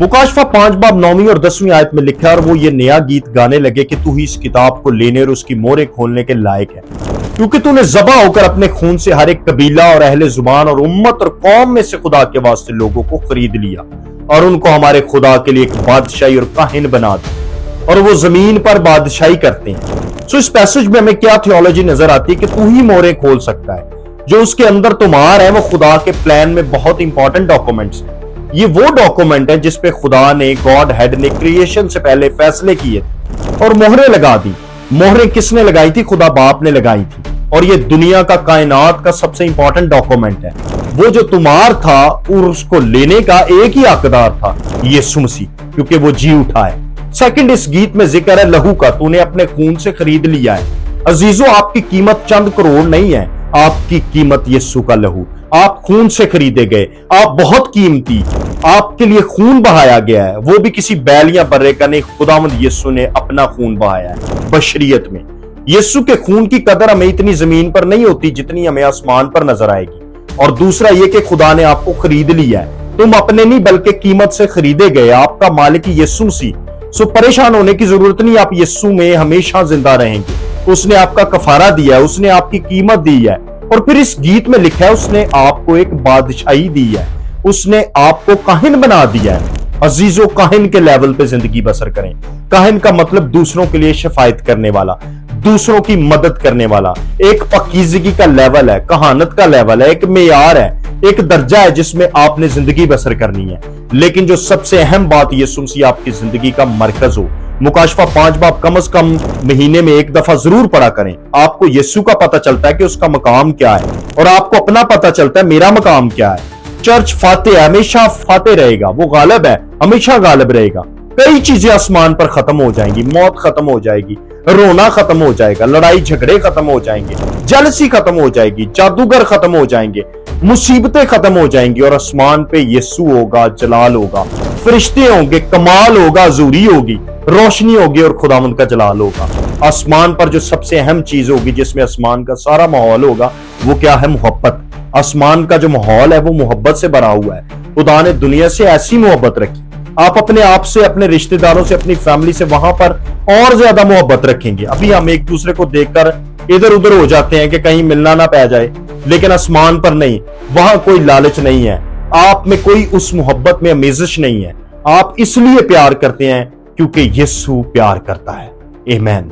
मुकाशफा 5 बाब 9वीं और 10वीं आयत में लिखा है, और वो ये नया गीत गाने लगे कि तू ही इस किताब को लेने और उसकी मोहरें खोलने के लायक है, क्योंकि तूने ज़बा होकर अपने खून से हर एक कबीला और अहले जुबान और उम्मत और कौम में से खुदा के वास्ते लोगों को खरीद लिया और उनको हमारे खुदा के लिए एक बादशाही और काहिन बना दिया, और वो जमीन पर बादशाही करते हैं। सो इस पैसेज में हमें क्या थियोलॉजी नजर आती है कि तू ही मोहरें खोल सकता है। जो उसके अंदर तुम्हार है वो खुदा के प्लान में बहुत इंपॉर्टेंट डॉक्यूमेंट्स हैं। ये वो डॉक्यूमेंट है जिसपे खुदा ने, गॉड हेड ने क्रिएशन से पहले फैसले किए थे और मोहरें लगा दी। मोहरें किसने लगाई थी? खुदा बाप ने लगाई थी। और ये दुनिया का, कायनात का सबसे इंपॉर्टेंट डॉक्यूमेंट है। वो जो तुम्हार था और उसको लेने का एक ही हकदार था, यीशु मसीह, क्योंकि वो जी उठा है। सेकंड, इस गीत में जिक्र है लहू का, तूने अपने खून से खरीद लिया है। अजीजों, आपकी कीमत चंद करोड़ नहीं है, आपकी कीमत यीशु का लहू। आप खून से खरीदे गए, आप बहुत कीमती, आपके लिए खून बहाया गया है, वो भी किसी बैल या बर्रे का नहीं, खुदावंद यीशु ने अपना खून बहाया है बशरियत में। यीशु के खून की कदर हमें इतनी जमीन पर नहीं होती जितनी हमें आसमान पर नजर आएगी। और दूसरा ये कि खुदा ने आपको खरीद लिया है, तुम अपने नहीं बल्कि कीमत से खरीदे गए, आपका मालिक यीशु मसीह। सो परेशान होने की जरूरत नहीं, आप यीशु में हमेशा जिंदा रहेंगे। उसने आपका कफारा दिया है, उसने आपकी कीमत दी है। और फिर इस गीत में लिखा है उसने आपको एक बादशाही दी है, उसने आपको काहिन बना दिया है। अजीजों, काहिन के लेवल पे जिंदगी बसर करें। काहिन का मतलब दूसरों के लिए शफायत करने वाला, दूसरों की मदद करने वाला। एक पाकीज़गी का लेवल है, कहानत का लेवल है, एक मेयार है, एक दर्जा है जिसमें आपने जिंदगी बसर करनी है। लेकिन जो सबसे अहम बात, यीशु मसीह आपकी जिंदगी का मरकज हो। मुकाशफा 5 बाब कम से कम महीने में एक दफा जरूर पढ़ा करें। आपको यीशु का पता चलता है कि उसका मकाम क्या है, और आपको अपना पता चलता है मेरा मकाम क्या है। चर्च फाते है, हमेशा फाते रहेगा, वो गालिब है, हमेशा गालिब रहेगा। कई चीजें आसमान पर खत्म हो जाएंगी, मौत खत्म हो जाएगी, रोना खत्म हो जाएगा, लड़ाई झगड़े खत्म हो जाएंगे, जलसी खत्म हो जाएगी, जादूगर खत्म हो जाएंगे, मुसीबतें खत्म हो जाएंगी, और आसमान पे यीशु होगा, जलाल होगा, फरिश्ते होंगे, कमाल होगा, हजूरी होगी, रोशनी होगी, और खुदावंद का जलाल होगा। आसमान पर जो सबसे अहम चीज होगी, जिसमें आसमान का सारा माहौल होगा, वो क्या है? मोहब्बत। आसमान का जो माहौल है वो मोहब्बत से भरा हुआ है। खुदा ने दुनिया से ऐसी मोहब्बत रखी, आप अपने आप से, अपने रिश्तेदारों से, अपनी फैमिली से वहां पर और ज्यादा मोहब्बत रखेंगे। अभी हम एक दूसरे को देखकर इधर उधर हो जाते हैं कि कहीं मिलना ना पै जाए, लेकिन आसमान पर नहीं, वहां कोई लालच नहीं है, आप में कोई उस मोहब्बत में अमेजिश नहीं है। आप इसलिए प्यार करते हैं क्योंकि यीशु प्यार करता है। आमीन।